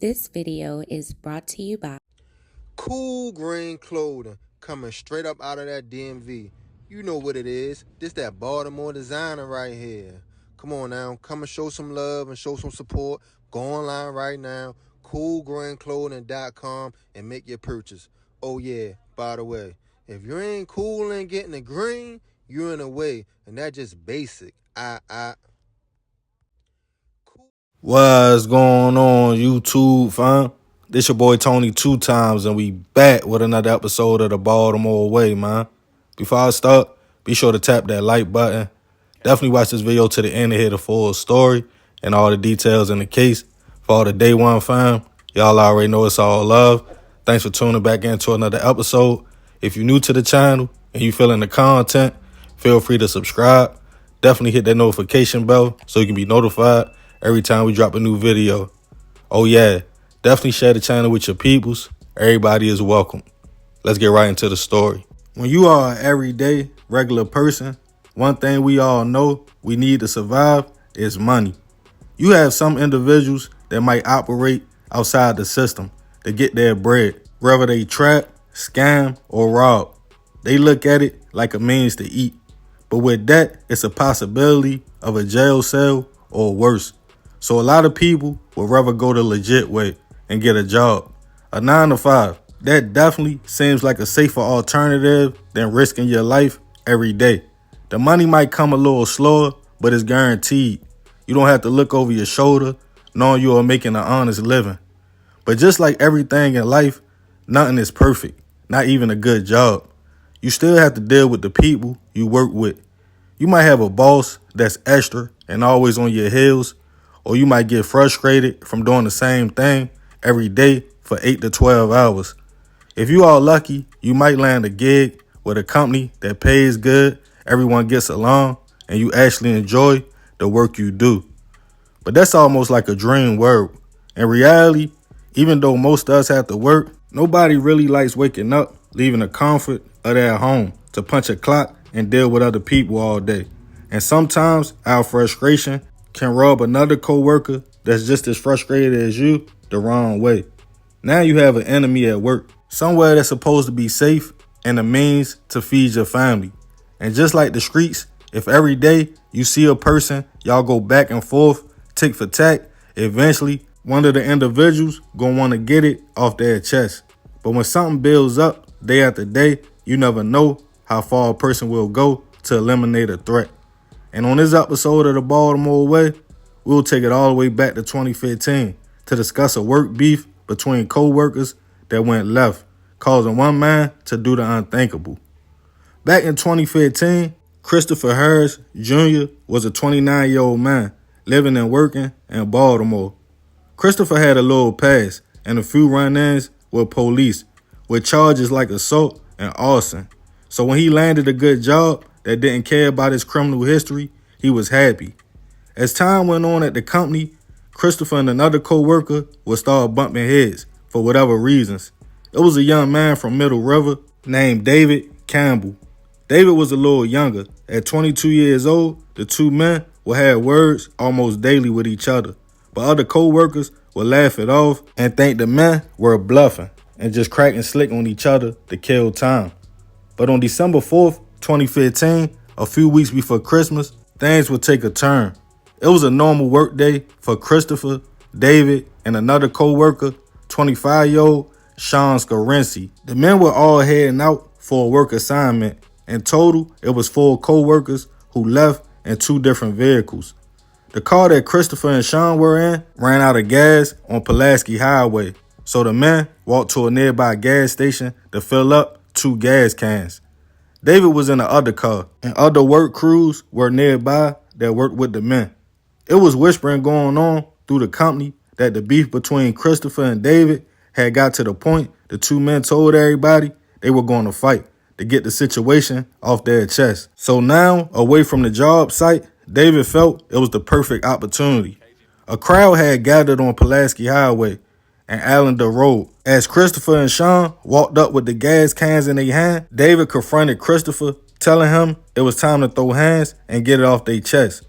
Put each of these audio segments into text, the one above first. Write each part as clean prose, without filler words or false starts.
This video is brought to you by Cool green clothing coming straight up out of that DMV. You know what it is. This that Baltimore designer right here. Come on now, come and show some love and show some support. Go online right now, coolgreenclothing.com, and make your purchase. Oh yeah, by the way, if you ain't cool and getting the green, you're in the way, and that's just basic. What's going on, YouTube, fam? This your boy Tony 2 times, and we back with another episode of the Baltimore Way, man. Before I start, be sure to tap that like button. Definitely watch this video to the end to hear the full story and all the details in the case. For all the day one fam, y'all already know it's all love. Thanks for tuning back into another episode. If you're new to the channel and you feeling the content, feel free to subscribe. Definitely hit that notification bell so you can be notified every time we drop a new video. Oh yeah, definitely share the channel with your peoples. Everybody is welcome. Let's get right into the story. When you are an everyday, regular person, one thing we all know we need to survive is money. You have some individuals that might operate outside the system to get their bread, whether they trap, scam, or rob. They look at it like a means to eat. But with that, it's a possibility of a jail cell or worse. So a lot of people would rather go the legit way and get a job. A 9 to 5. That definitely seems like a safer alternative than risking your life every day. The money might come a little slower, but it's guaranteed. You don't have to look over your shoulder knowing you are making an honest living. But just like everything in life, nothing is perfect, not even a good job. You still have to deal with the people you work with. You might have a boss that's extra and always on your heels, or you might get frustrated from doing the same thing every day for 8 to 12 hours. If you are lucky, you might land a gig with a company that pays good, everyone gets along, and you actually enjoy the work you do. But that's almost like a dream world. In reality, even though most of us have to work, nobody really likes waking up, leaving the comfort of their home to punch a clock and deal with other people all day. And sometimes our frustration can rub another coworker that's just as frustrated as you the wrong way. Now you have an enemy at work, somewhere that's supposed to be safe and a means to feed your family. And just like the streets, if every day you see a person, y'all go back and forth, tick for tack, eventually one of the individuals gonna want to get it off their chest. But when something builds up day after day, you never know how far a person will go to eliminate a threat. And on this episode of the Baltimore Way, we'll take it all the way back to 2015 to discuss a work beef between co-workers that went left, causing one man to do the unthinkable. Back in 2015, Christopher Harris Jr. was a 29-year-old man living and working in Baltimore. Christopher had a little past and a few run-ins with police with charges like assault and arson. So when he landed a good job that didn't care about his criminal history, he was happy. As time went on at the company, Christopher and another co-worker would start bumping heads for whatever reasons. It was a young man from Middle River named David Campbell. David was a little younger. At 22 years old, the two men would have words almost daily with each other. But other co-workers would laugh it off and think the men were bluffing and just cracking slick on each other to kill time. But on December 4th, 2015, a few weeks before Christmas, things would take a turn. It was a normal work day for Christopher, David, and another co-worker, 25-year-old Sean Scarency. The men were all heading out for a work assignment. In total, it was 4 co-workers who left in 2 different vehicles. The car that Christopher and Sean were in ran out of gas on Pulaski Highway, so the men walked to a nearby gas station to fill up 2 gas cans. David was in the other car, and other work crews were nearby that worked with the men. It was whispering going on through the company that the beef between Christopher and David had got to the point the 2 men told everybody they were going to fight to get the situation off their chest. So now, away from the job site, David felt it was the perfect opportunity. A crowd had gathered on Pulaski Highway and Allendale Road. As Christopher and Sean walked up with the gas cans in their hand, David confronted Christopher, telling him it was time to throw hands and get it off their chest.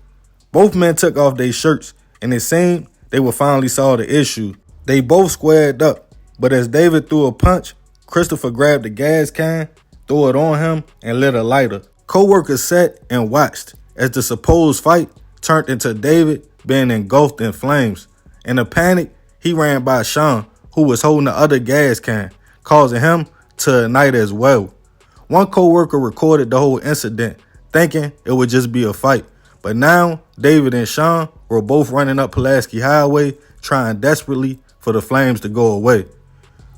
Both men took off their shirts, and it seemed they would finally solve the issue. They both squared up, but as David threw a punch, Christopher grabbed the gas can, threw it on him, and lit a lighter. Co-workers sat and watched as the supposed fight turned into David being engulfed in flames. In a panic, he ran by Sean, who was holding the other gas can, causing him to ignite as well. One co-worker recorded the whole incident, thinking it would just be a fight. But now, David and Sean were both running up Pulaski Highway, trying desperately for the flames to go away.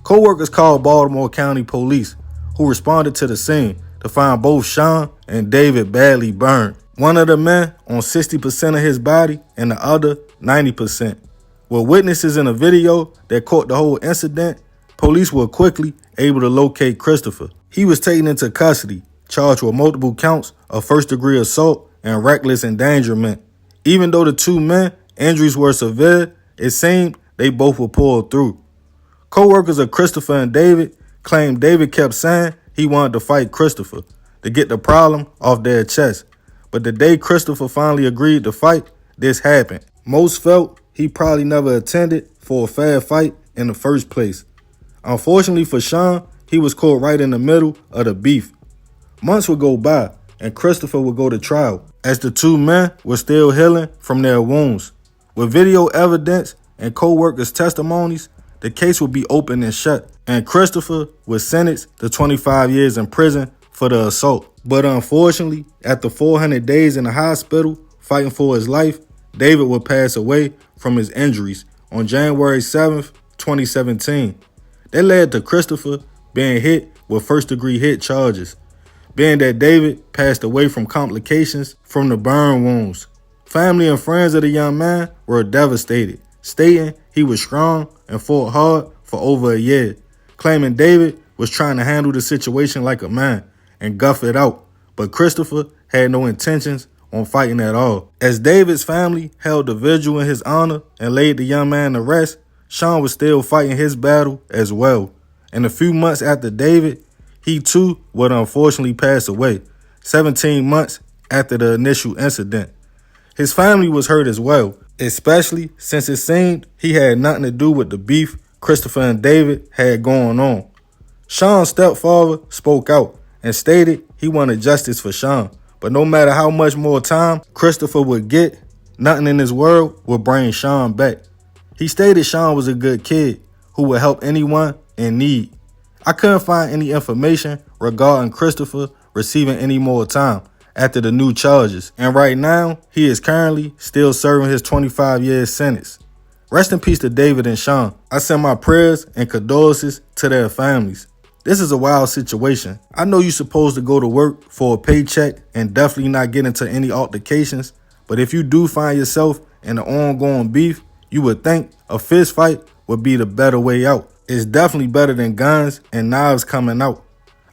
Co-workers called Baltimore County Police, who responded to the scene to find both Sean and David badly burned. One of the men on 60% of his body and the other 90%. With witnesses in a video that caught the whole incident, police were quickly able to locate Christopher. He was taken into custody, charged with multiple counts of first-degree assault and reckless endangerment. Even though the two men injuries were severe, it seemed they both were pulled through. Co-workers of Christopher and David claimed David kept saying he wanted to fight Christopher to get the problem off their chest. But the day Christopher finally agreed to fight, this happened. Most felt he probably never attended for a fair fight in the first place. Unfortunately for Sean, he was caught right in the middle of the beef. Months would go by and Christopher would go to trial as the two men were still healing from their wounds. With video evidence and co-workers' testimonies, the case would be open and shut, and Christopher was sentenced to 25 years in prison for the assault. But unfortunately, after 400 days in the hospital fighting for his life, David would pass away from his injuries on January 7th, 2017. That led to Christopher being hit with first-degree hit charges, being that David passed away from complications from the burn wounds. Family and friends of the young man were devastated, stating he was strong and fought hard for over a year, claiming David was trying to handle the situation like a man and guff it out, but Christopher had no intentions on fighting at all. As David's family held a vigil in his honor and laid the young man to rest, Sean was still fighting his battle as well. And a few months after David, he too would unfortunately pass away, 17 months after the initial incident. His family was hurt as well, especially since it seemed he had nothing to do with the beef Christopher and David had going on. Sean's stepfather spoke out and stated he wanted justice for Sean, but no matter how much more time Christopher would get, nothing in this world would bring Sean back. He stated Sean was a good kid who would help anyone in need. I couldn't find any information regarding Christopher receiving any more time after the new charges, and right now, he is currently still serving his 25-year sentence. Rest in peace to David and Sean. I send my prayers and condolences to their families. This is a wild situation. I know you're supposed to go to work for a paycheck and definitely not get into any altercations, but if you do find yourself in an ongoing beef, you would think a fist fight would be the better way out. It's definitely better than guns and knives coming out.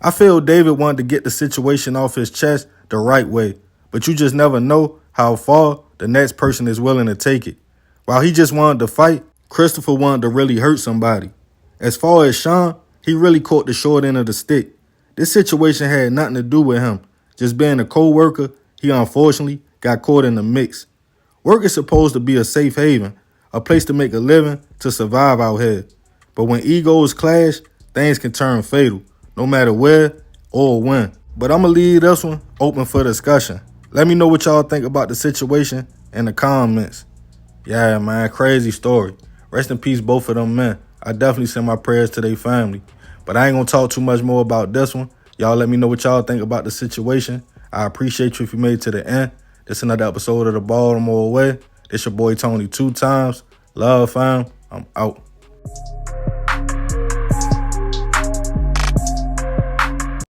I feel David wanted to get the situation off his chest the right way, but you just never know how far the next person is willing to take it. While he just wanted to fight, Christopher wanted to really hurt somebody. As far as Sean, he really caught the short end of the stick. This situation had nothing to do with him. Just being a co-worker, he unfortunately got caught in the mix. Work is supposed to be a safe haven, a place to make a living, to survive out here. But when egos clash, things can turn fatal, no matter where or when. But I'm going to leave this one open for discussion. Let me know what y'all think about the situation in the comments. Yeah, man, crazy story. Rest in peace, both of them men. I definitely send my prayers to their family. But I ain't going to talk too much more about this one. Y'all let me know what y'all think about the situation. I appreciate you if you made it to the end. This is another episode of the Baltimore Way. This your boy Tony 2 times. Love, fam. I'm out.